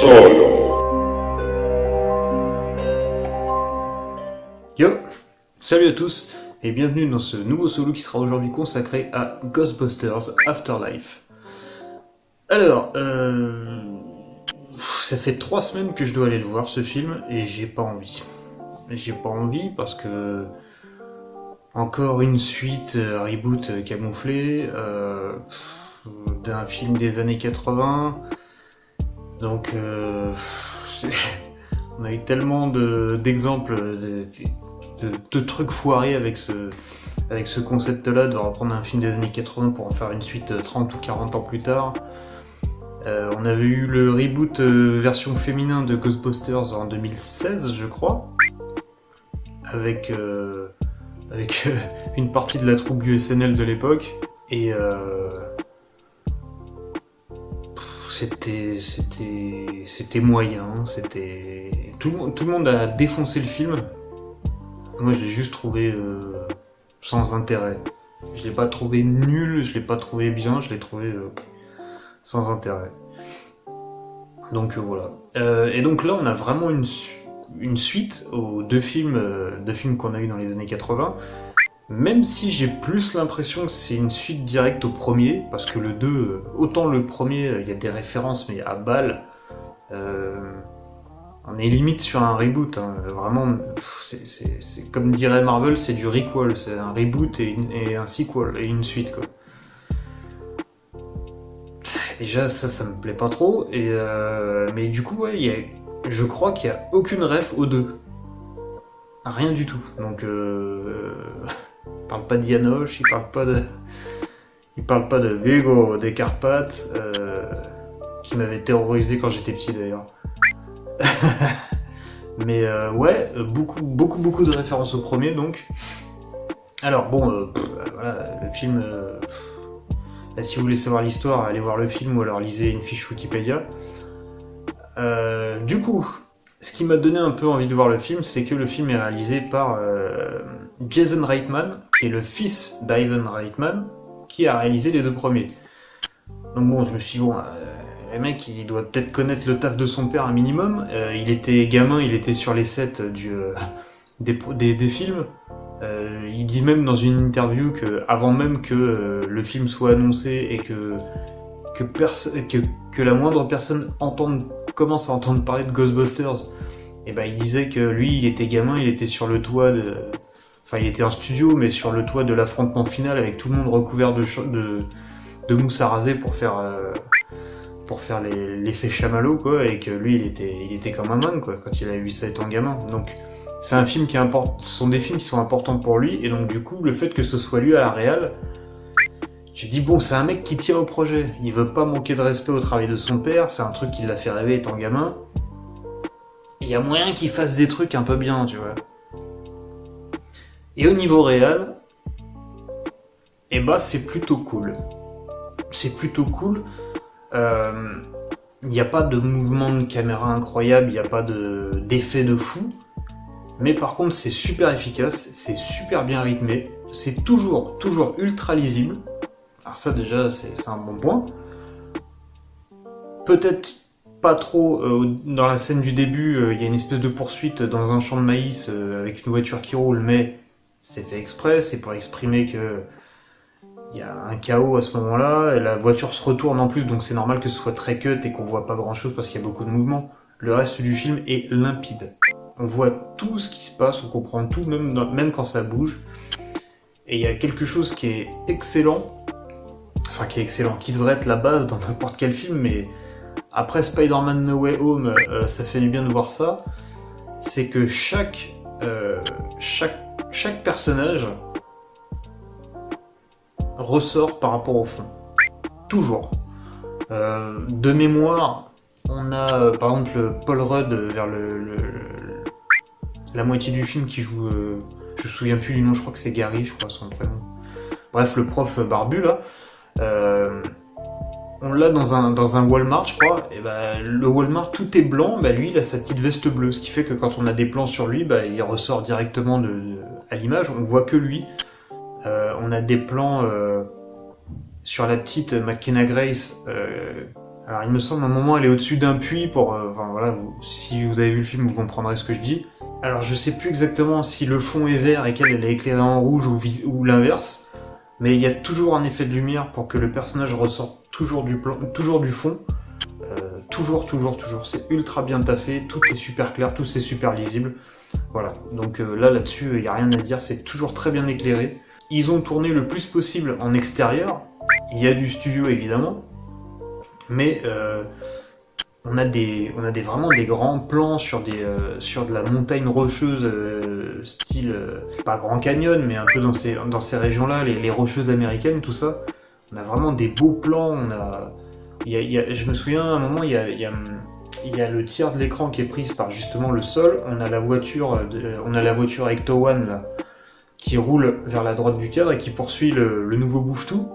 Solo. Yo, salut à tous et bienvenue dans ce nouveau solo qui sera aujourd'hui consacré à Ghostbusters Afterlife. Alors, ça fait 3 semaines que je dois aller le voir ce film et j'ai pas envie. J'ai pas envie parce que encore une suite reboot camouflée d'un film des années 80. Donc on a eu tellement d'exemples de trucs foirés avec ce concept-là, de reprendre un film des années 80 pour en faire une suite 30 ou 40 ans plus tard. On avait eu le reboot version féminin de Ghostbusters en 2016, je crois, avec une partie de la troupe du SNL de l'époque, et c'était moyen, tout le monde a défoncé le film. Moi je l'ai juste trouvé sans intérêt. Je l'ai pas trouvé nul, je l'ai pas trouvé bien, je l'ai trouvé sans intérêt. Donc voilà. Et donc là on a vraiment une suite aux deux films qu'on a eu dans les années 80. Même si j'ai plus l'impression que c'est une suite directe au premier, parce que le 2, autant le premier, il y a des références, mais à balle, on est limite sur un reboot, hein. Vraiment, c'est comme dirait Marvel, c'est du requel, c'est un reboot et un sequel, et une suite, quoi. Déjà, ça me plaît pas trop, mais du coup, ouais, je crois qu'il n'y a aucune ref aux deux. Rien du tout, donc il parle pas d'Janosz, il parle pas de Vigo des Carpates, qui m'avait terrorisé quand j'étais petit d'ailleurs. Mais ouais, beaucoup de références au premier donc. Alors bon, voilà, le film, si vous voulez savoir l'histoire, allez voir le film ou alors lisez une fiche Wikipédia. Du coup, ce qui m'a donné un peu envie de voir le film, c'est que le film est réalisé par Jason Reitman, qui est le fils d'Ivan Reitman, qui a réalisé les deux premiers. Donc bon, je me suis dit, bon, le mec, il doit peut-être connaître le taf de son père un minimum. Il était gamin, il était sur les sets des films. Il dit même dans une interview que avant même que le film soit annoncé et que la moindre personne commence à entendre parler de Ghostbusters, et ben il disait que lui, il était gamin, il était sur le toit enfin, il était en studio, mais sur le toit de l'affrontement final avec tout le monde recouvert de mousse à raser pour faire l'effet chamallow, quoi, et que lui, il était comme un man, quoi, quand il a vu ça étant gamin. Donc, c'est un film ce sont des films qui sont importants pour lui, et donc du coup, le fait que ce soit lui à la réal, tu te dis, bon, c'est un mec qui tient au projet, il veut pas manquer de respect au travail de son père, c'est un truc qui l'a fait rêver étant gamin. Il y a moyen qu'il fasse des trucs un peu bien, tu vois. Et au niveau réel, eh bah c'est plutôt cool. C'est plutôt cool. Il n'y a pas de mouvement de caméra incroyable, il n'y a pas d'effet de fou. Mais par contre, c'est super efficace, c'est super bien rythmé, c'est toujours ultra lisible. Alors ça déjà, c'est un bon point. Peut-être pas trop, dans la scène du début, il y a une espèce de poursuite dans un champ de maïs avec une voiture qui roule, mais c'est fait exprès, c'est pour exprimer que il y a un chaos à ce moment-là, et la voiture se retourne en plus, donc c'est normal que ce soit très cut et qu'on voit pas grand-chose parce qu'il y a beaucoup de mouvements. Le reste du film est limpide. On voit tout ce qui se passe, on comprend tout, même quand ça bouge. Et il y a quelque chose qui est excellent, qui devrait être la base dans n'importe quel film, mais après Spider-Man No Way Home, ça fait du bien de voir ça. C'est que chaque personnage ressort par rapport au fond. Toujours. De mémoire, on a par exemple Paul Rudd vers la moitié du film qui joue, je me souviens plus du nom, je crois que c'est Gary, je crois son prénom. Bref, le prof barbu là. On l'a dans un Walmart, je crois, et bah, le Walmart tout est blanc, bah, lui il a sa petite veste bleue, ce qui fait que quand on a des plans sur lui, bah, il ressort directement à l'image, on voit que lui. On a des plans sur la petite McKenna Grace Alors il me semble à un moment elle est au-dessus d'un puits pour... enfin voilà, si vous avez vu le film vous comprendrez ce que je dis. Alors je sais plus exactement si le fond est vert et qu'elle elle est éclairée en rouge ou l'inverse, mais il y a toujours un effet de lumière pour que le personnage ressorte toujours du plan, toujours du fond. Toujours, c'est ultra bien taffé, tout est super clair, tout est super lisible. Voilà, donc là-dessus, il n'y a rien à dire, c'est toujours très bien éclairé. Ils ont tourné le plus possible en extérieur, il y a du studio évidemment, mais on a vraiment des grands plans sur de la montagne rocheuse, style, pas Grand Canyon, mais un peu dans ces régions-là, les rocheuses américaines, tout ça. On a vraiment des beaux plans, je me souviens, à un moment, il y a le tiers de l'écran qui est prise par justement le sol. On a la voiture avec Towan là, qui roule vers la droite du cadre et qui poursuit le nouveau Bouffetou.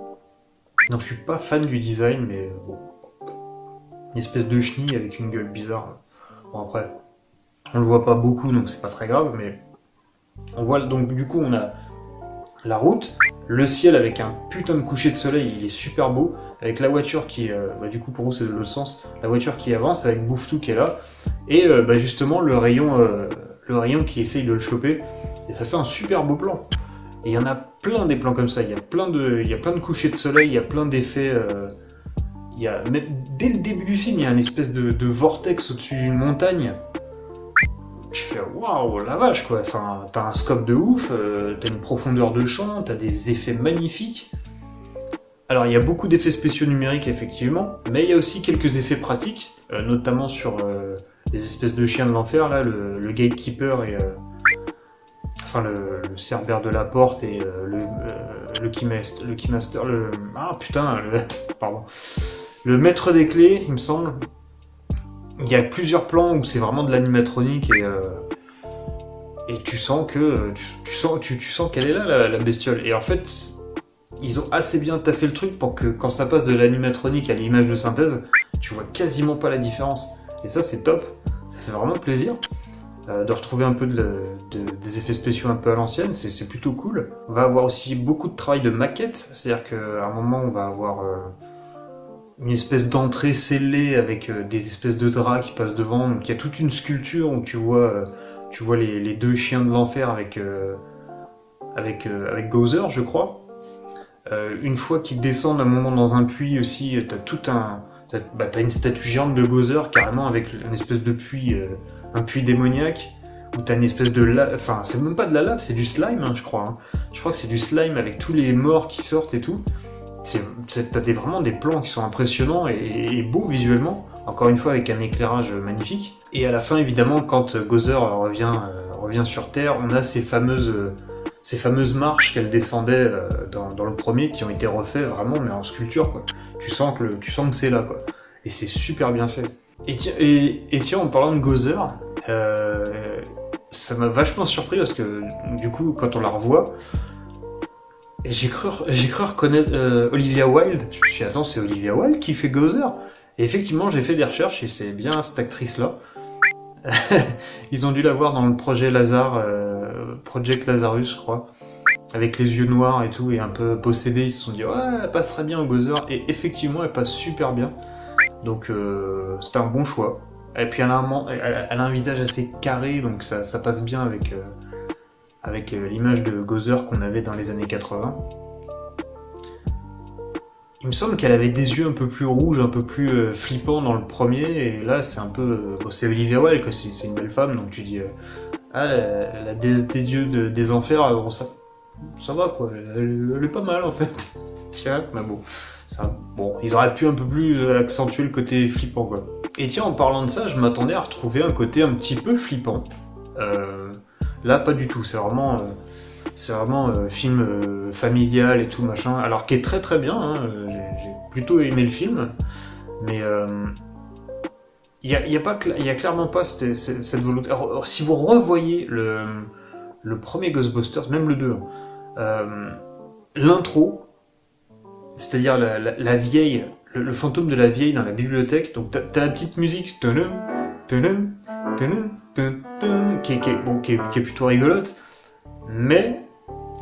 Donc je suis pas fan du design, mais bon, une espèce de chenille avec une gueule bizarre. Bon après, on le voit pas beaucoup, donc c'est pas très grave, mais on voit donc du coup on a la route, le ciel avec un putain de coucher de soleil, il est super beau, avec la voiture qui, du coup pour vous c'est le sens, la voiture qui avance avec Bouffetou qui est là, et justement le rayon qui essaye de le choper, et ça fait un super beau plan. Et il y en a plein des plans comme ça, il y a plein de couchers de soleil, il y a plein d'effets, même dès le début du film il y a une espèce de vortex au-dessus d'une montagne. Je fais waouh, la vache quoi, enfin, t'as un scope de ouf, t'as une profondeur de champ, t'as des effets magnifiques. Alors il y a beaucoup d'effets spéciaux numériques effectivement, mais il y a aussi quelques effets pratiques, notamment sur les espèces de chiens de l'enfer, là, le gatekeeper et... enfin le cerbère de la porte et le keymaster, pardon. Le maître des clés, il me semble. Il y a plusieurs plans où c'est vraiment de l'animatronique et tu sens que tu sens qu'elle est là la bestiole. Et en fait, ils ont assez bien taffé le truc pour que quand ça passe de l'animatronique à l'image de synthèse, tu vois quasiment pas la différence. Et ça c'est top, ça fait vraiment plaisir de retrouver un peu des effets spéciaux un peu à l'ancienne, c'est plutôt cool. On va avoir aussi beaucoup de travail de maquette, c'est-à-dire qu'à un moment on va avoir une espèce d'entrée scellée avec des espèces de draps qui passent devant, donc il y a toute une sculpture où tu vois les deux chiens de l'enfer avec Gozer, je crois. Une fois qu'ils descendent un moment dans un puits aussi, t'as une statue géante de Gozer carrément avec une espèce de puits, un puits démoniaque, où t'as une espèce de lave, enfin c'est même pas de la lave, c'est du slime je crois. Hein. Je crois que c'est du slime avec tous les morts qui sortent et tout. T'as vraiment des plans qui sont impressionnants et beaux visuellement, encore une fois avec un éclairage magnifique. Et à la fin évidemment quand Gozer revient sur Terre, on a ces fameuses marches qu'elle descendait dans le premier qui ont été refaites vraiment mais en sculpture quoi. Tu sens que c'est là quoi. Et c'est super bien fait. Et tiens en parlant de Gozer, ça m'a vachement surpris parce que du coup quand on la revoit, j'ai cru reconnaître Olivia Wilde. Je me suis dit attends c'est Olivia Wilde qui fait Gozer. Et effectivement j'ai fait des recherches et c'est bien cette actrice là. Ils ont dû la voir dans le projet Project Lazarus, je crois, avec les yeux noirs et tout, et un peu possédée. Ils se sont dit, ouais, elle passerait bien au Gozer, et effectivement, elle passe super bien. Donc, c'était un bon choix. Et puis, elle a un visage assez carré, donc ça passe bien avec l'image de Gozer qu'on avait dans les années 80. Il me semble qu'elle avait des yeux un peu plus rouges, un peu plus flippants dans le premier, et là c'est un peu... c'est Olivia Wilde, quoi. C'est une belle femme, donc tu dis... la déesse des dieux des enfers, bon, ça va quoi, elle est pas mal en fait. Tiens, mais bon, ils auraient pu un peu plus accentuer le côté flippant quoi. Et tiens, en parlant de ça, je m'attendais à retrouver un côté un petit peu flippant. Là, pas du tout, c'est vraiment film familial et tout machin, alors qui est très très bien, hein, j'ai plutôt aimé le film, mais il y a clairement pas cette volonté. Alors, si vous revoyez le premier Ghostbusters, même le 2, l'intro, c'est-à-dire la vieille, le fantôme de la vieille dans la bibliothèque, donc t'as la petite musique qui est plutôt rigolote, mais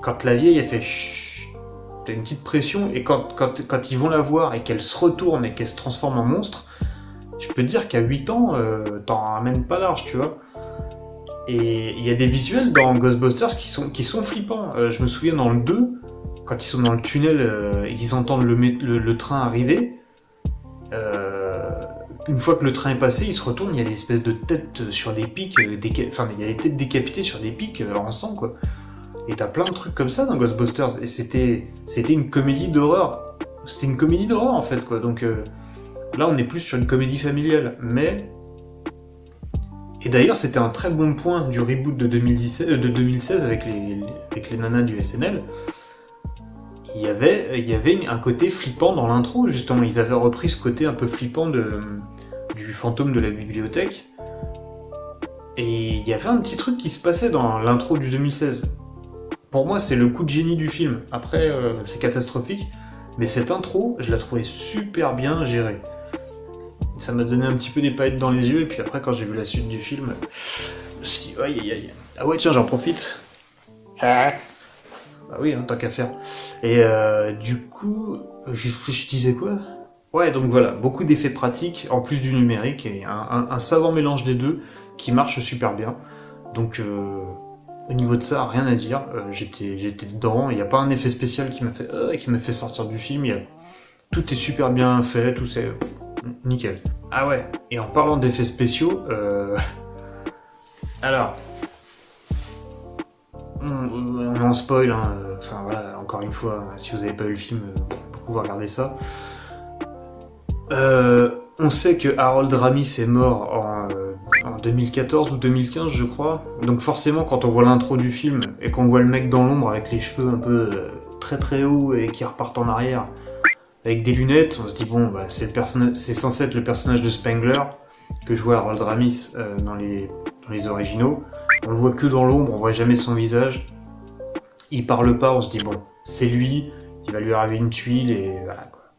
quand la vieille elle fait chut, t'as une petite pression, et quand ils vont la voir et qu'elle se retourne et qu'elle se transforme en monstre, je peux te dire qu'à 8 ans, t'en ramènes pas large, tu vois. Et il y a des visuels dans Ghostbusters qui sont flippants. Je me souviens dans le 2, quand ils sont dans le tunnel et qu'ils entendent le train arriver, une fois que le train est passé, ils se retournent, il y a des espèces de têtes sur des pics, enfin il y a des têtes décapitées sur des pics en sang, quoi. Et t'as plein de trucs comme ça dans Ghostbusters, et c'était une comédie d'horreur. C'était une comédie d'horreur en fait, quoi. Donc là, on est plus sur une comédie familiale, mais... Et d'ailleurs, c'était un très bon point du reboot de 2016 avec les nanas du SNL. Il y avait un côté flippant dans l'intro, justement. Ils avaient repris ce côté un peu flippant du fantôme de la bibliothèque. Et il y avait un petit truc qui se passait dans l'intro du 2016. Pour moi, c'est le coup de génie du film. Après, c'est catastrophique. Mais cette intro, je la trouvais super bien gérée. Ça m'a donné un petit peu des paillettes dans les yeux, et puis après, quand j'ai vu la suite du film, je me suis dit, aïe aïe aïe. Ah ouais, tiens, j'en profite. Ah. Bah oui, hein, tant qu'à faire. Et du coup, je disais quoi? Ouais, donc voilà, beaucoup d'effets pratiques, en plus du numérique, et un savant mélange des deux, qui marche super bien. Donc, au niveau de ça, rien à dire. J'étais dedans, il n'y a pas un effet spécial qui m'a fait sortir du film. Tout est super bien fait, tout c'est... Nickel. Ah ouais, et en parlant d'effets spéciaux, alors, on en spoil, hein, enfin voilà, encore une fois, si vous n'avez pas vu le film, beaucoup vous regarder ça. On sait que Harold Ramis est mort en 2014 ou 2015, je crois. Donc forcément, quand on voit l'intro du film et qu'on voit le mec dans l'ombre avec les cheveux un peu très très hauts et qui repartent en arrière, avec des lunettes, on se dit bon, bah, c'est censé être le personnage de Spengler que jouait Harold Ramis dans les originaux. On le voit que dans l'ombre, on voit jamais son visage. Il parle pas, on se dit bon, c'est lui, il va lui arriver une tuile et voilà quoi.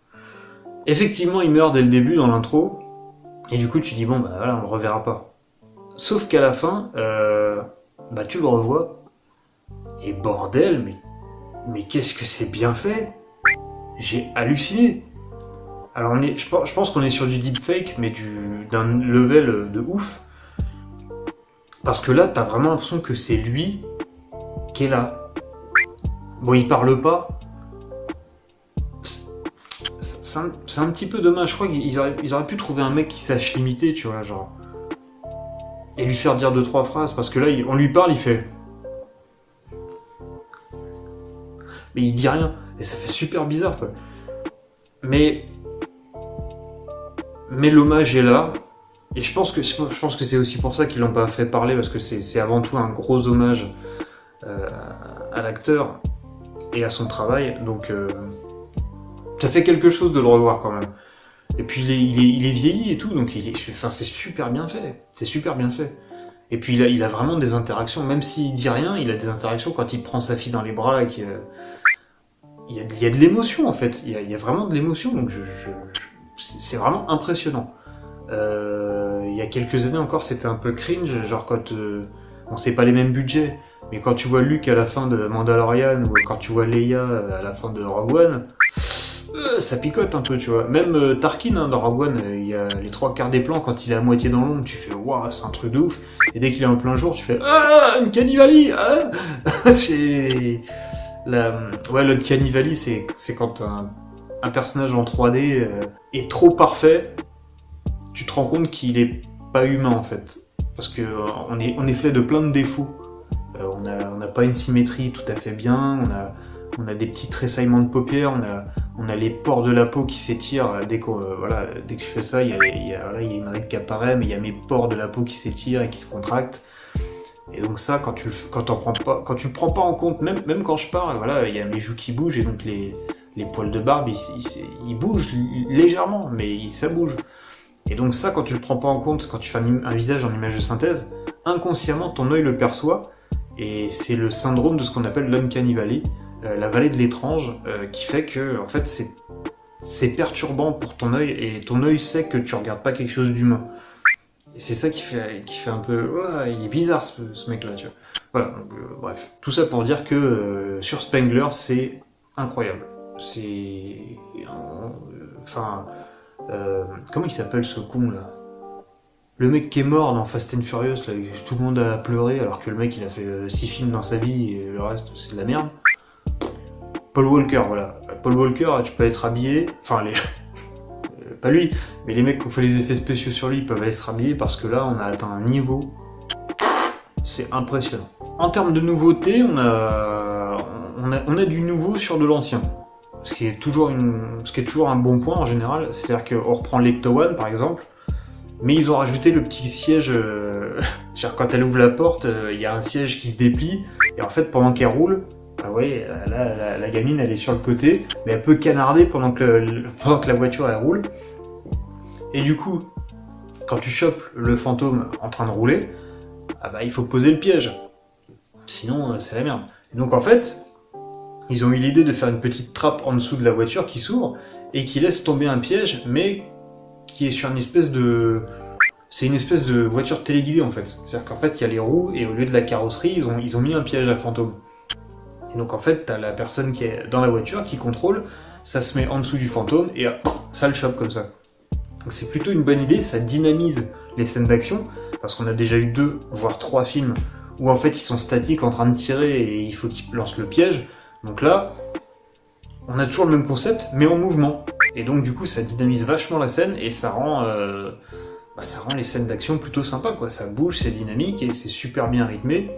Effectivement, il meurt dès le début dans l'intro, et du coup tu dis bon, bah voilà, on le reverra pas. Sauf qu'à la fin, bah tu le revois, et bordel, mais qu'est-ce que c'est bien fait! J'ai halluciné. Alors je pense qu'on est sur du deepfake, mais d'un level de ouf. Parce que là, t'as vraiment l'impression que c'est lui qui est là. Bon, il parle pas. C'est un petit peu dommage. Je crois qu'ils auraient pu trouver un mec qui sache limiter, tu vois, genre. Et lui faire dire 2-3 phrases. Parce que là, on lui parle, il fait... Mais il dit rien. Et ça fait super bizarre, quoi. Mais l'hommage est là. Et je pense que c'est aussi pour ça qu'ils l'ont pas fait parler, parce que c'est avant tout un gros hommage à l'acteur et à son travail. Donc ça fait quelque chose de le revoir quand même. Et puis il est vieilli et tout, donc c'est super bien fait. C'est super bien fait. Et puis il a vraiment des interactions, même s'il dit rien, il a des interactions quand il prend sa fille dans les bras et qu'il... Il y a de l'émotion en fait, il y a vraiment de l'émotion, donc c'est vraiment impressionnant. Il y a quelques années encore, c'était un peu cringe, genre quand bon, c'est pas les mêmes budgets, mais quand tu vois Luke à la fin de Mandalorian ou quand tu vois Leia à la fin de Rogue One, ça picote un peu, tu vois. Même Tarkin hein, dans Rogue One, il y a les 3/4 des plans quand il est à moitié dans l'ombre, tu fais waouh, c'est un truc de ouf, et dès qu'il est en plein jour, tu fais ah, une Valley, ah c'est l'Uncanny Valley, c'est quand un personnage en 3D est trop parfait, tu te rends compte qu'il est pas humain en fait. Parce que on est fait de plein de défauts. On n'a pas une symétrie tout à fait bien, on a des petits tressaillements de paupières, on a les pores de la peau qui s'étirent. Dès que je fais ça, il y a une règle qui apparaît, mais il y a mes pores de la peau qui s'étirent et qui se contractent. Et donc ça, quand tu le prends pas en compte, même quand je parle, voilà, il y a mes joues qui bougent et donc les poils de barbe, ils bougent légèrement, mais ça bouge. Et donc ça, quand tu le prends pas en compte, quand tu fais un visage en image de synthèse, inconsciemment, ton œil le perçoit, et c'est le syndrome de ce qu'on appelle l'Uncanny Valley, la vallée de l'étrange, qui fait que, en fait, c'est perturbant pour ton œil, et ton œil sait que tu regardes pas quelque chose d'humain. Et c'est ça qui fait un peu... Ouais, il est bizarre ce mec-là, tu vois. Voilà, donc, bref. Tout ça pour dire que sur Spengler, c'est incroyable. c'est... Enfin... comment il s'appelle ce con là? Le mec qui est mort dans Fast and Furious, là, tout le monde a pleuré alors que le mec il a fait 6 films dans sa vie et le reste c'est de la merde. Paul Walker, voilà. Paul Walker, tu peux être habillé, enfin les... pas lui, mais les mecs qui ont fait les effets spéciaux sur lui peuvent aller se rhabiller parce que là on a atteint un niveau, c'est impressionnant. En termes de nouveautés, on a du nouveau sur de l'ancien. Ce qui est toujours un bon point en général, c'est-à-dire qu'on reprend l'Ecto One par exemple, mais ils ont rajouté le petit siège, quand elle ouvre la porte, il y a un siège qui se déplie, et en fait pendant qu'elle roule, bah ouais, là, la gamine elle est sur le côté, mais elle peut canarder pendant que la voiture elle roule, et du coup, quand tu chopes le fantôme en train de rouler, ah bah il faut poser le piège, sinon c'est la merde. Et donc en fait, ils ont eu l'idée de faire une petite trappe en dessous de la voiture qui s'ouvre, et qui laisse tomber un piège, mais qui est sur une espèce de... C'est une espèce de voiture téléguidée en fait. C'est-à-dire qu'en fait il y a les roues et au lieu de la carrosserie, ils ont mis un piège à fantôme. Et donc en fait t'as la personne qui est dans la voiture qui contrôle, ça se met en dessous du fantôme et ça le chope comme ça. Donc c'est plutôt une bonne idée, ça dynamise les scènes d'action, parce qu'on a déjà eu 2 voire 3 films où en fait ils sont statiques en train de tirer et il faut qu'ils lancent le piège. Donc là, on a toujours le même concept mais en mouvement. Et donc du coup ça dynamise vachement la scène et ça rend les scènes d'action plutôt sympas quoi. Ça bouge, c'est dynamique et c'est super bien rythmé.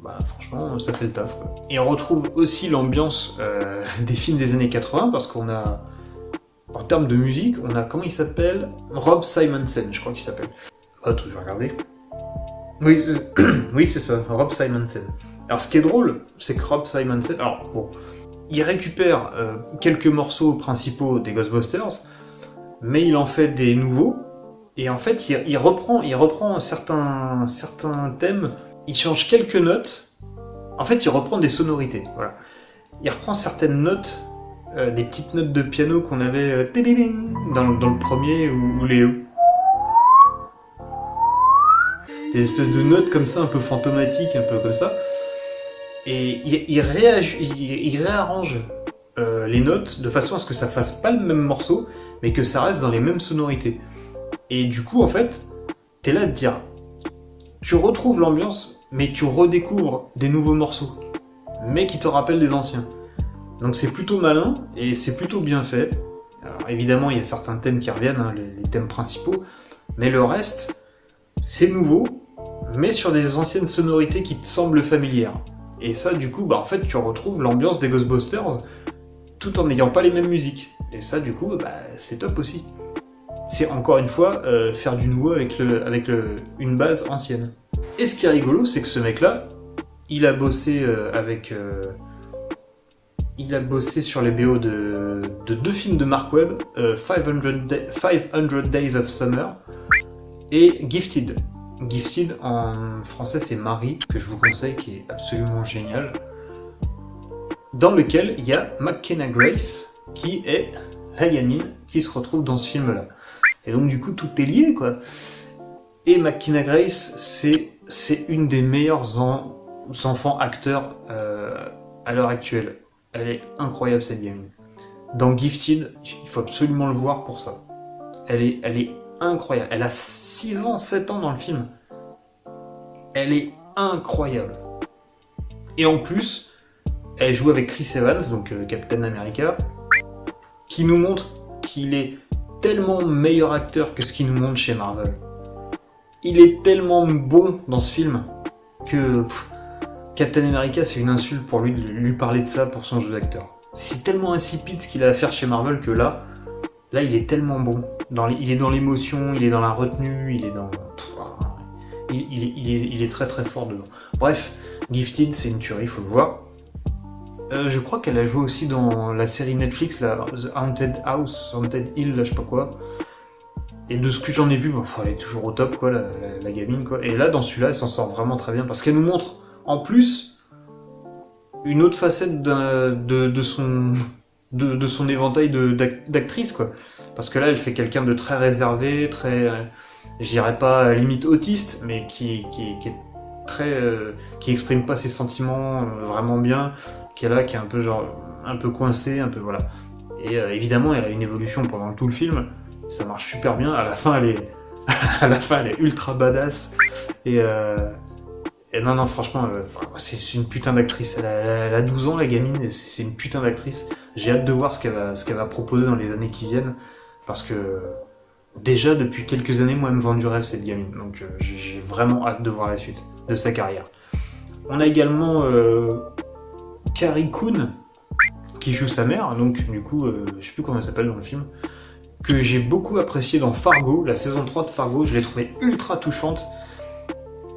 Bah franchement ça fait le taf quoi. Et on retrouve aussi l'ambiance des films des années 80 parce qu'on a, en termes de musique, on a, comment il s'appelle? Rob Simonsen, je crois qu'il s'appelle. Oh, je vais regarder. Oui, oui c'est ça, Rob Simonsen. Alors ce qui est drôle, c'est que Rob Simonsen, alors bon, il récupère quelques morceaux principaux des Ghostbusters, mais il en fait des nouveaux, et en fait il reprend certains thèmes, il change quelques notes, en fait il reprend des sonorités, voilà. Il reprend certaines notes, des petites notes de piano qu'on avait dans le premier, ou les... des espèces de notes comme ça, un peu fantomatiques, un peu comme ça. Et il réarrange les notes de façon à ce que ça fasse pas le même morceau, mais que ça reste dans les mêmes sonorités. Et du coup, en fait, t'es là à te dire, tu retrouves l'ambiance, mais tu redécouvres des nouveaux morceaux, mais qui te rappellent des anciens. Donc c'est plutôt malin, et c'est plutôt bien fait. Alors évidemment, il y a certains thèmes qui reviennent, hein, les thèmes principaux, mais le reste, c'est nouveau, mais sur des anciennes sonorités qui te semblent familières. Et ça, du coup, en fait, tu retrouves l'ambiance des Ghostbusters tout en n'ayant pas les mêmes musiques. Et ça, du coup, c'est top aussi. C'est encore une fois faire du nouveau avec une base ancienne. Et ce qui est rigolo, c'est que ce mec-là, il a bossé sur les BO de 2 films de Mark Webb, 500 Days of Summer et Gifted. Gifted, en français c'est Marie, que je vous conseille, qui est absolument génial, dans lequel il y a McKenna Grace, qui est la gamine qui se retrouve dans ce film-là. Et donc du coup tout est lié quoi. Et McKenna Grace, c'est une des meilleures enfants acteurs à l'heure actuelle. Elle est incroyable cette gamine. Dans Gifted, il faut absolument le voir pour ça. Elle est incroyable. Elle a 6 ans, 7 ans dans le film. Elle est incroyable. Et en plus, elle joue avec Chris Evans, donc Captain America, qui nous montre qu'il est tellement meilleur acteur que ce qu'il nous montre chez Marvel. Il est tellement bon dans ce film que Captain America, c'est une insulte pour lui de lui parler de ça pour son jeu d'acteur. C'est tellement insipide ce qu'il a à faire chez Marvel que là il est tellement bon. Il est dans l'émotion, il est dans la retenue, il est dans... Il est très très fort dedans. Bref, Gifted, c'est une tuerie, il faut le voir. Je crois qu'elle a joué aussi dans la série Netflix, la The Haunted House, Haunted Hill, je sais pas quoi. Et de ce que j'en ai vu, elle est toujours au top, quoi, la gamine, quoi. Et là, dans celui-là, elle s'en sort vraiment très bien, parce qu'elle nous montre, en plus, une autre facette de son éventail d'actrice, quoi. Parce que là, elle fait quelqu'un de très réservé, très, je dirais pas limite autiste, mais qui est très, qui exprime pas ses sentiments vraiment bien, qui est là, qui est un peu genre un peu coincée, un peu voilà. Et évidemment, elle a une évolution pendant tout le film. Ça marche super bien. À la fin, elle est ultra badass. Et non, franchement, c'est une putain d'actrice. Elle a 12 ans, la gamine. C'est une putain d'actrice. J'ai hâte de voir ce qu'elle va proposer dans les années qui viennent. Parce que déjà, depuis quelques années, moi, elle me vend du rêve, cette gamine. Donc, j'ai vraiment hâte de voir la suite de sa carrière. On a également Carrie Coon, qui joue sa mère. Donc, du coup, je sais plus comment elle s'appelle dans le film. Que j'ai beaucoup apprécié dans Fargo. La saison 3 de Fargo, je l'ai trouvée ultra touchante.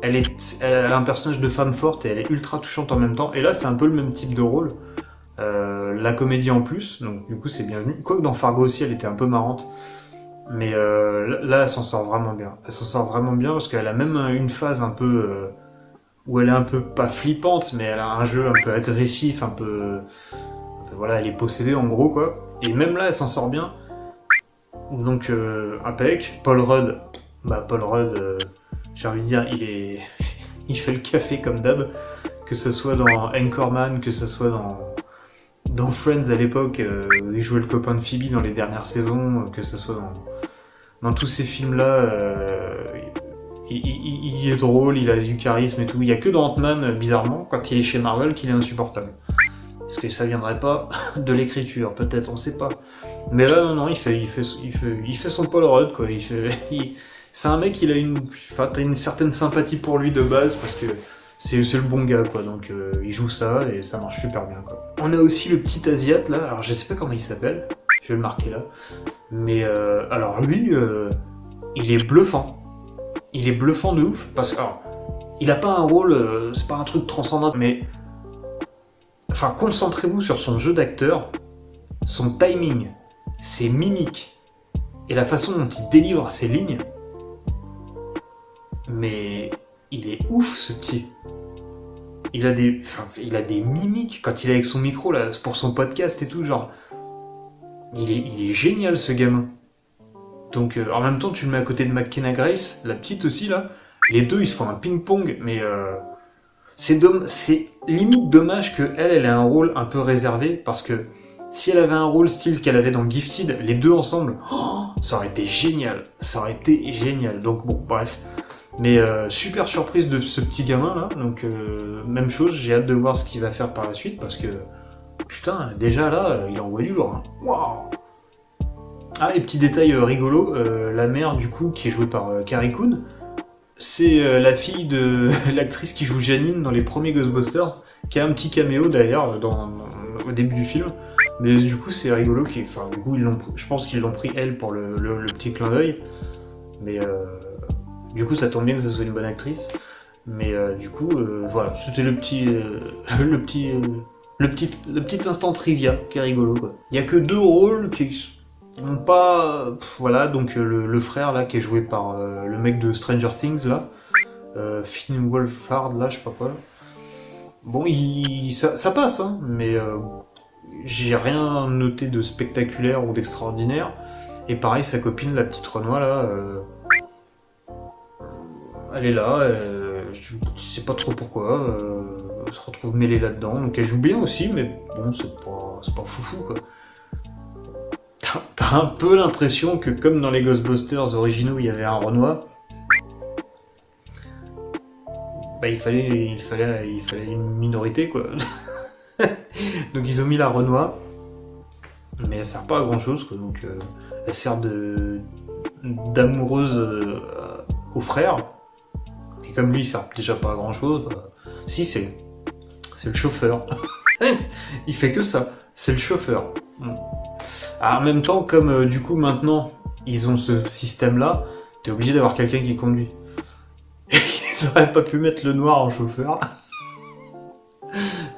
Elle a un personnage de femme forte et elle est ultra touchante en même temps. Et là, c'est un peu le même type de rôle. La comédie en plus, donc du coup, c'est bienvenu. Quoique dans Fargo aussi, elle était un peu marrante. Mais là, elle s'en sort vraiment bien. Elle s'en sort vraiment bien parce qu'elle a même une phase un peu... où elle est un peu, pas flippante, mais elle a un jeu un peu agressif, un peu voilà, elle est possédée en gros, quoi. Et même là, elle s'en sort bien. Donc, impec. Paul Rudd, j'ai envie de dire, il fait le café comme d'hab. Que ce soit dans Anchorman, que ce soit dans Friends à l'époque, il jouait le copain de Phoebe dans les dernières saisons, que ce soit dans tous ces films-là, il est drôle, il a du charisme et tout. Il y a que dans Ant-Man, bizarrement, quand il est chez Marvel, qu'il est insupportable. Est-ce que ça viendrait pas de l'écriture? Peut-être, on sait pas. Mais là, non, il fait son Paul Rudd, quoi. C'est un mec, t'as une certaine sympathie pour lui de base, parce que c'est le bon gars, quoi. Donc, il joue ça, et ça marche super bien, quoi. On a aussi le petit Asiate, là. Alors, je sais pas comment il s'appelle. Je vais le marquer là. Mais, alors lui, il est bluffant. Il est bluffant de ouf, parce que, alors, il a pas un rôle, c'est pas un truc transcendant, mais... Enfin, concentrez-vous sur son jeu d'acteur, son timing, ses mimiques, et la façon dont il délivre ses lignes. Mais il est ouf, ce petit. Il a des mimiques quand il est avec son micro là pour son podcast et tout, genre. Il est génial, ce gamin. Donc en même temps, tu le mets à côté de McKenna Grace, la petite aussi là. Les deux, ils se font un ping-pong, mais c'est limite dommage qu'elle ait un rôle un peu réservé, parce que si elle avait un rôle style qu'elle avait dans Gifted, les deux ensemble, ça aurait été génial. Ça aurait été génial. Donc bon, bref. Mais super surprise de ce petit gamin là. Donc même chose, j'ai hâte de voir ce qu'il va faire par la suite, parce que putain, déjà là, il envoie du lourd. Hein. Waouh. Ah, et petit détail rigolo, la mère du coup, qui est jouée par Carrie Coon, c'est la fille de l'actrice qui joue Janine dans les premiers Ghostbusters, qui a un petit caméo d'ailleurs au début du film. Mais du coup, c'est rigolo. Du coup, je pense qu'ils l'ont pris elle pour le petit clin d'œil. Mais du coup, ça tombe bien que ce soit une bonne actrice. Mais du coup, voilà, c'était le petit instant trivia qui est rigolo, quoi. Il y a que 2 rôles qui n'ont pas, voilà, donc le frère là qui est joué par le mec de Stranger Things là, Finn Wolfhard là, je sais pas quoi. Bon, ça passe, hein, mais j'ai rien noté de spectaculaire ou d'extraordinaire. Et pareil, sa copine, la petite Renoir là, elle est là, je sais pas trop pourquoi, elle se retrouve mêlée là-dedans, donc elle joue bien aussi, mais bon, c'est pas foufou, quoi. T'as un peu l'impression que, comme dans les Ghostbusters originaux, il y avait un Renoir, bah il fallait une minorité, quoi. Donc ils ont mis la Renoir, mais elle sert pas à grand chose, quoi. Donc elle sert d'amoureuse au frère, et comme lui il sert déjà pas à grand chose, bah, si, c'est le chauffeur. Il fait que ça, c'est le chauffeur. En même temps, comme du coup maintenant ils ont ce système là, t'es obligé d'avoir quelqu'un qui conduit. Ils auraient pas pu mettre le noir en chauffeur.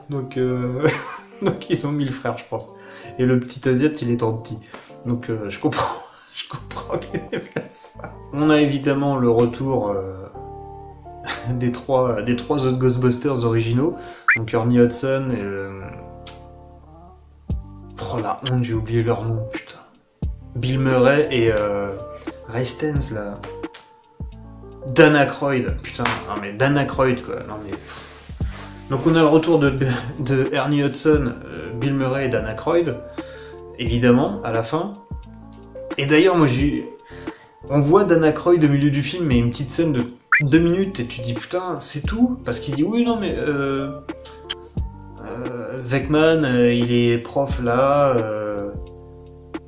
Donc ils ont mis le frère, je pense. Et le petit Asiate, il est trop petit. Donc je comprends qu'il ait fait ça. On a évidemment le retour des trois autres Ghostbusters originaux. Donc Ernie Hudson et... Oh la honte, j'ai oublié leur nom, putain. Bill Murray et Ray Stantz, là. Dan Aykroyd, putain, non mais Dan Aykroyd, quoi. Non mais... Donc on a le retour de Ernie Hudson, Bill Murray et Dan Aykroyd, évidemment, à la fin. Et d'ailleurs, on voit Dan Aykroyd au milieu du film, mais une petite scène de 2 minutes, et tu te dis putain, c'est tout? Parce qu'il dit oui, non, mais Venkman, il est prof là,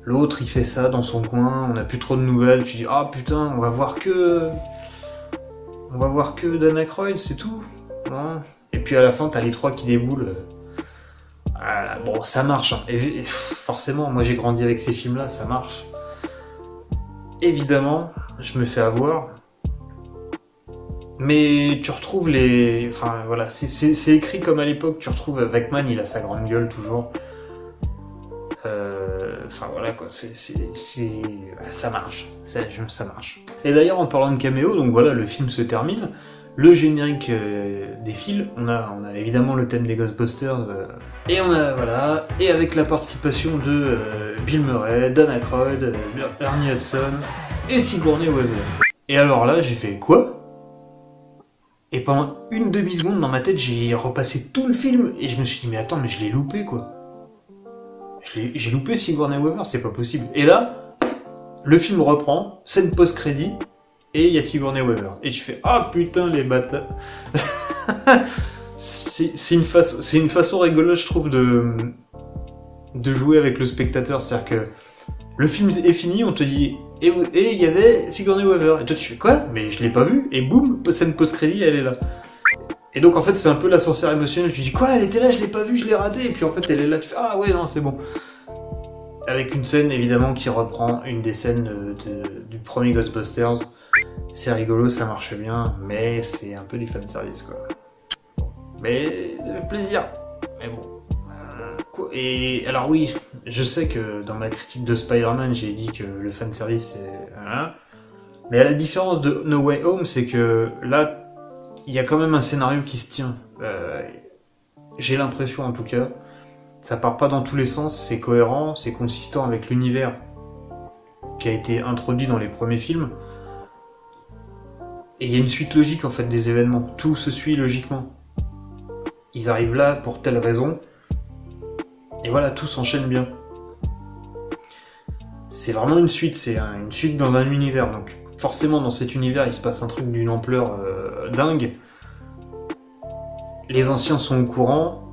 l'autre il fait ça dans son coin, on n'a plus trop de nouvelles, tu dis ah putain, on va voir que Dan Aykroyd, c'est tout. Hein. Et puis à la fin, t'as les trois qui déboulent. Voilà, bon, ça marche. Hein. Et forcément, moi j'ai grandi avec ces films-là, ça marche. Évidemment, je me fais avoir. Mais tu retrouves les... Enfin voilà, c'est écrit comme à l'époque, tu retrouves Venkman, il a sa grande gueule toujours. Enfin voilà quoi, ça marche, ça marche. Et d'ailleurs en parlant de caméo, donc voilà, le film se termine. Le générique défile, on a évidemment le thème des Ghostbusters, et on a voilà, et avec la participation de Bill Murray, Dan Aykroyd, Ernie Hudson et Sigourney Weaver. Et alors là, j'ai fait quoi? Et pendant une demi-seconde dans ma tête, j'ai repassé tout le film et je me suis dit mais attends, mais je l'ai loupé quoi. J'ai loupé Sigourney Weaver, c'est pas possible. Et là, le film reprend, scène post-crédit, et il y a Sigourney Weaver. Et tu fais ah putain les bâtards. c'est une façon rigolote, je trouve, de jouer avec le spectateur. C'est-à-dire que le film est fini, on te dit et il y avait Sigourney Weaver. Et toi tu fais quoi? Mais je l'ai pas vu. Et boum, scène post-crédit, elle est là. Et donc en fait c'est un peu l'ascenseur émotionnel, tu dis quoi, elle était là, je l'ai pas vue, je l'ai ratée, et puis en fait elle est là, tu fais ah ouais non c'est bon. Avec une scène évidemment qui reprend une des scènes du premier Ghostbusters, c'est rigolo, ça marche bien, mais c'est un peu du fanservice quoi. Mais ça fait plaisir, mais bon. Et alors oui, je sais que dans ma critique de Spider-Man j'ai dit que le fanservice c'est... Voilà. Mais à la différence de No Way Home, c'est que là, il y a quand même un scénario qui se tient. J'ai l'impression en tout cas. Ça part pas dans tous les sens, c'est cohérent, c'est consistant avec l'univers qui a été introduit dans les premiers films. Et il y a une suite logique en fait des événements. Tout se suit logiquement. Ils arrivent là pour telle raison. Et voilà, tout s'enchaîne bien. C'est vraiment une suite, c'est une suite dans un univers. Donc forcément dans cet univers il se passe un truc d'une ampleur dingue. Les anciens sont au courant,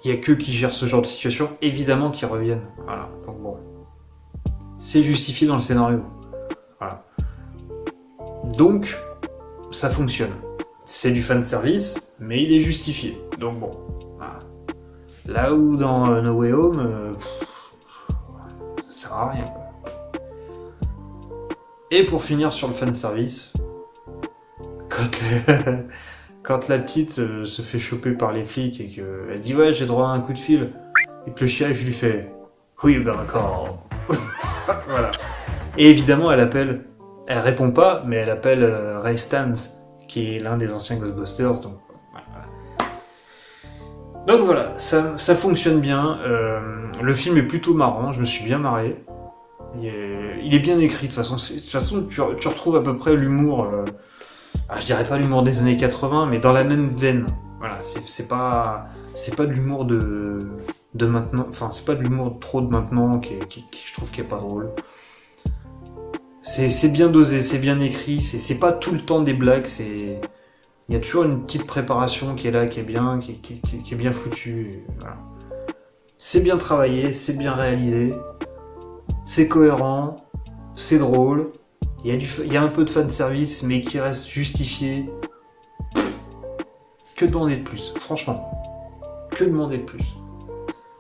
il n'y a qu'eux qui gèrent ce genre de situation, évidemment qu'ils reviennent. Voilà, donc bon. C'est justifié dans le scénario. Voilà. Donc, ça fonctionne. C'est du fanservice, mais il est justifié. Donc bon. Voilà. Là où dans No Way Home, ça sert à rien. Et pour finir sur le fanservice, quand la petite se fait choper par les flics et qu'elle dit ouais j'ai droit à un coup de fil, et que le shérif lui fait who you gonna call? Voilà. Et évidemment elle répond pas, mais elle appelle Ray Stantz, qui est l'un des anciens Ghostbusters, donc voilà. Donc voilà, ça fonctionne bien, le film est plutôt marrant, je me suis bien marré. Il est bien écrit de toute façon, tu retrouves à peu près l'humour, je dirais pas l'humour des années 80, mais dans la même veine. Voilà, c'est pas de l'humour de maintenant, enfin c'est pas de l'humour trop de maintenant qui je trouve qui est pas drôle. C'est bien dosé, c'est bien écrit, c'est pas tout le temps des blagues, il y a toujours une petite préparation qui est là, qui est bien, qui est bien foutue. Voilà. C'est bien travaillé, c'est bien réalisé. C'est cohérent, c'est drôle, il y a un peu de fanservice, mais qui reste justifié. Que demander de plus, franchement. Que demander de plus.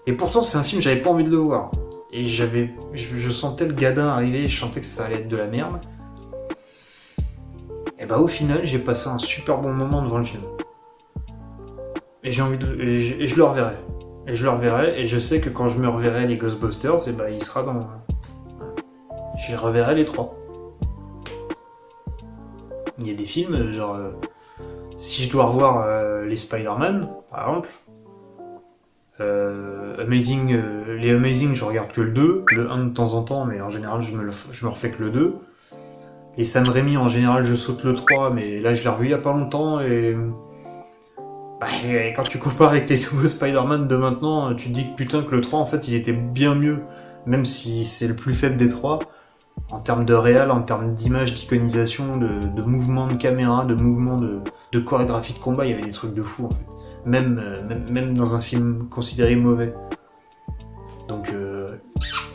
Et pourtant, c'est un film, j'avais pas envie de le voir. Et je sentais le gadin arriver, et je sentais que ça allait être de la merde. Et bah au final, j'ai passé un super bon moment devant le film. Et j'ai envie et je le reverrai. Et je le reverrai, et je sais que quand je me reverrai les Ghostbusters, et bah il sera dans... Je reverrai les trois. Il y a des films, genre... si je dois revoir les Spider-Man, par exemple, les Amazing, je regarde que le 2, le 1 de temps en temps, mais en général, je me refais que le 2. Les Sam Raimi, en général, je saute le 3, mais là, je l'ai revu il y a pas longtemps, et Et quand tu compares avec les nouveaux Spider-Man de maintenant, tu te dis que putain que le 3 en fait il était bien mieux, même si c'est le plus faible des trois, en termes de réal, en termes d'image, d'iconisation, de mouvement de caméra, de mouvement de chorégraphie de combat, il y avait des trucs de fou en fait. Même dans un film considéré mauvais. Donc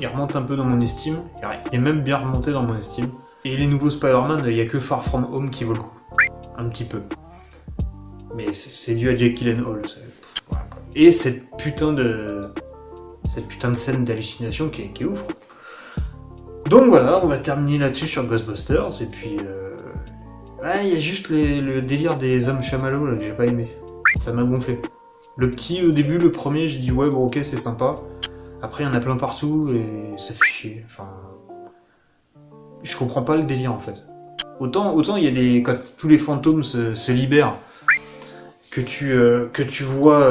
il remonte un peu dans mon estime, il est même bien remonté dans mon estime. Et les nouveaux Spider-Man, il n'y a que Far From Home qui vaut le coup. Un petit peu. Mais c'est dû à Jake Gyllenhaal. Voilà, quoi. Et cette putain de scène d'hallucination qui est ouf. Quoi. Donc voilà, on va terminer là-dessus sur Ghostbusters. Et puis... il y a juste le délire des hommes chamallows là, que j'ai pas aimé. Ça m'a gonflé. Le petit, au début, le premier, j'ai dit ouais, bon ok, c'est sympa. Après, il y en a plein partout et ça fait chier. Enfin... Je comprends pas le délire en fait. Autant il y a des... Quand tous les fantômes se libèrent, que tu vois,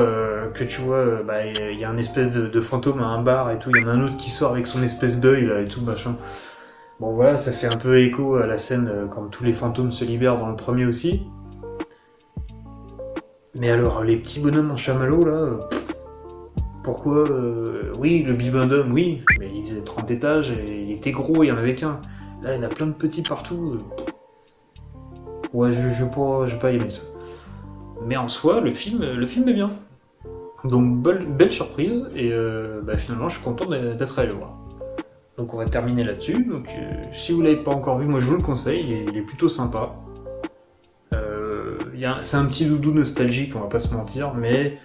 il y a un espèce de fantôme à un bar et tout, il y en a un autre qui sort avec son espèce d'œil là et tout machin. Bon voilà, ça fait un peu écho à la scène quand tous les fantômes se libèrent dans le premier aussi. Mais alors les petits bonhommes en chamallow là, pourquoi oui, le Bibendum, oui, mais il faisait 30 étages et il était gros, il y en avait qu'un. Là, il y en a plein de petits partout. Ouais, j'ai pas aimé ça. Mais en soi, le film est bien. Donc, belle surprise, et finalement, je suis content d'être allé le voir. Donc, on va terminer là-dessus. Donc, si vous l'avez pas encore vu, moi je vous le conseille, il est plutôt sympa. C'est un petit doudou nostalgique, on va pas se mentir, mais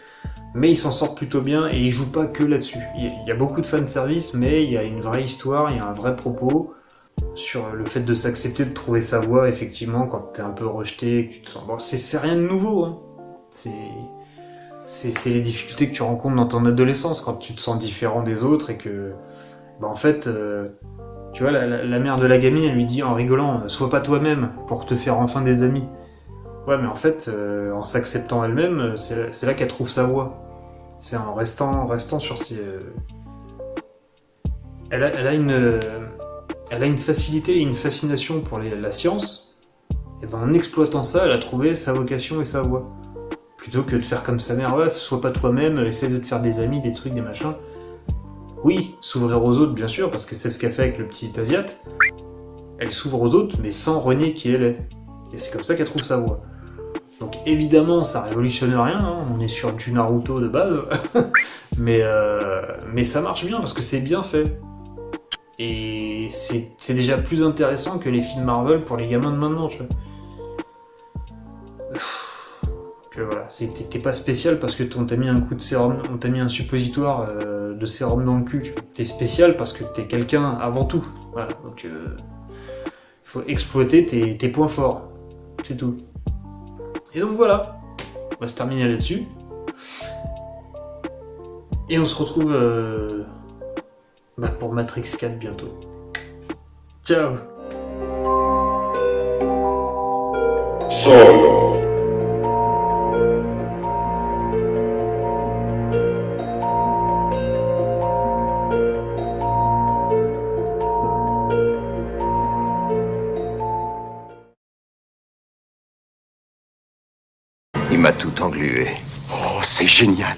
il s'en sort plutôt bien et il joue pas que là-dessus. Il y a beaucoup de fanservice, mais il y a une vraie histoire, il y a un vrai propos sur le fait de s'accepter, de trouver sa voie, effectivement, quand t'es un peu rejeté, que tu te sens... Bon, c'est rien de nouveau, hein. C'est les difficultés que tu rencontres dans ton adolescence, quand tu te sens différent des autres et que... en fait, tu vois, la mère de la gamine, elle lui dit en rigolant « Sois pas toi-même pour te faire enfin des amis ». Ouais, mais en fait, en s'acceptant elle-même, c'est là qu'elle trouve sa voie. C'est en restant sur ses... Elle a une facilité et une fascination pour la science, et en exploitant ça, elle a trouvé sa vocation et sa voie. Plutôt que de faire comme sa mère, ouais, sois pas toi-même, essaie de te faire des amis, des trucs, des machins. Oui, s'ouvrir aux autres, bien sûr, parce que c'est ce qu'elle fait avec le petit Asiate. Elle s'ouvre aux autres, mais sans renier qui elle est. Et c'est comme ça qu'elle trouve sa voie. Donc évidemment, ça révolutionne rien, hein, on est sur du Naruto de base, mais ça marche bien, parce que c'est bien fait. Et c'est déjà plus intéressant que les films Marvel pour les gamins de maintenant, tu vois. Que voilà, t'es pas spécial parce que on t'a mis un coup de sérum, on t'a mis un suppositoire de sérum dans le cul. Tu vois. T'es spécial parce que t'es quelqu'un avant tout. Voilà, donc faut exploiter tes points forts, c'est tout. Et donc voilà, on va se terminer là-dessus. Et on se retrouve pour Matrix 4 bientôt. Ciao. Solo. Il m'a tout englué. Oh, c'est génial.